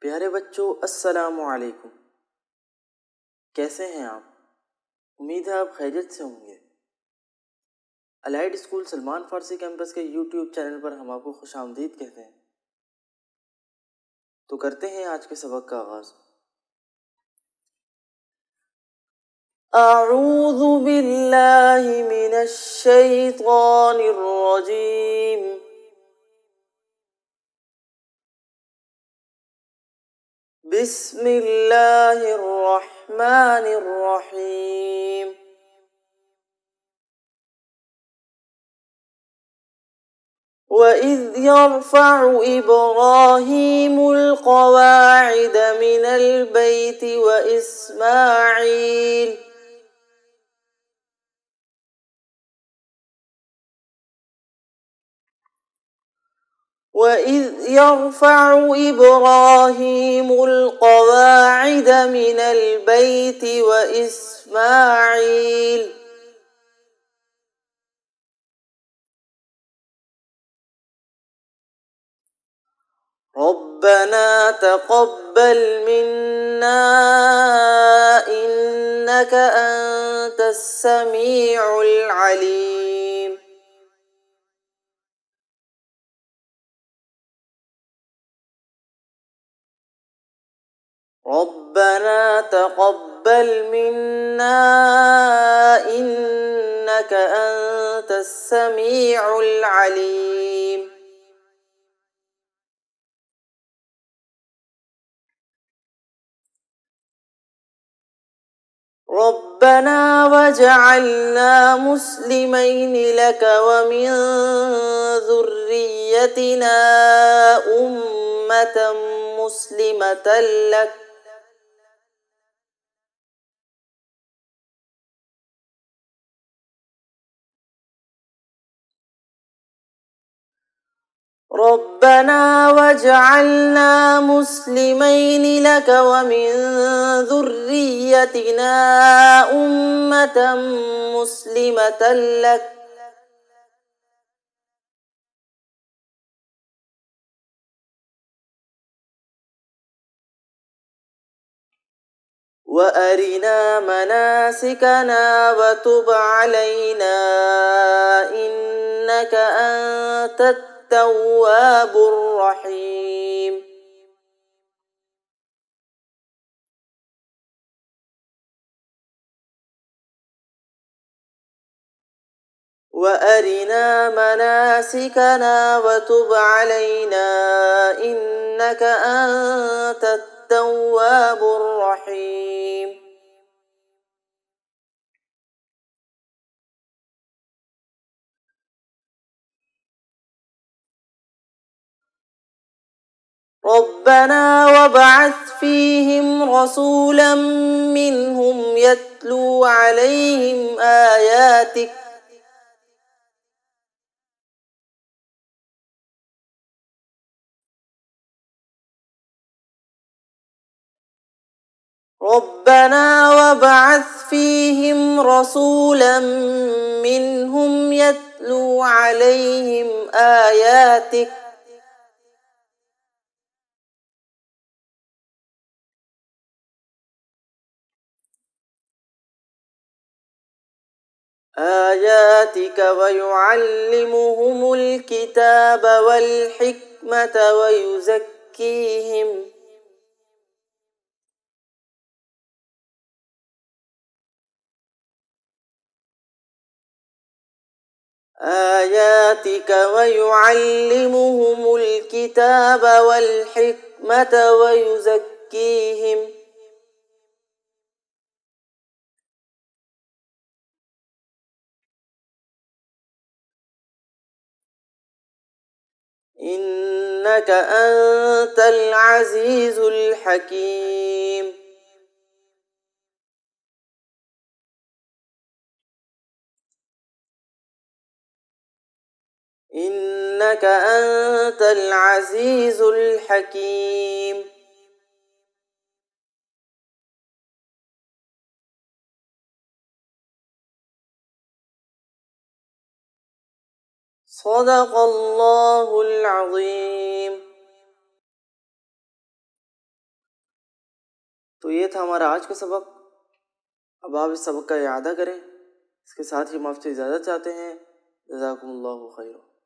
प्यारे बच्चों, अस्सलामु अलैकुम। कैसे हैं आप? उम्मीद है आप खैरियत से होंगे। अलाइड स्कूल सलमान फारसी कैंपस के यूट्यूब चैनल पर हम आपको खुशामदीद कहते हैं। तो करते हैं आज के सबक का आगाज। अऊज़ु बिल्लाहि मिनश शैतानिर रजीम। बिस्मिल्लाहिर रहमानिर रहीम। وإذ يرفع إبراهيم القواعد من البيت وإذ يرفع إبراهيم القواعد من البيت وإسماعيل ربنا تقبل منا إنك أنت السميع العليم. ربنا تقبل منا إنك أنت السميع العليم. ربنا واجعلنا مسلمين لك ومن ذريتنا أمة مسلمة لك ربنا واجعلنا مسلمين لك ومن ذريتنا أمة مسلمة لك وأرنا مناسكنا وتب علينا إنك أنت التواب الرحيم. وأرنا مناسكنا وتب علينا إنك أنت التواب الرحيم. ربنا وابعث فيهم رسولا منهم يتلو عليهم آياتك ربنا وابعث فيهم رسولا منهم يتلو عليهم آياتك ويعلمهم الكتاب والحكمة ويعلمهم الكتاب والحكمة ويزكيهم إنك أنت العزيز الحكيم. إنك أنت العزيز الحكيم. صدق الله العظيم. तो ये था हमारा आज का सबक। अब आप इस सबक का इआदा करें। इसके साथ ही हम आपसे इजाज़त चाहते हैं। जज़ाकुमुल्लाहु खैर।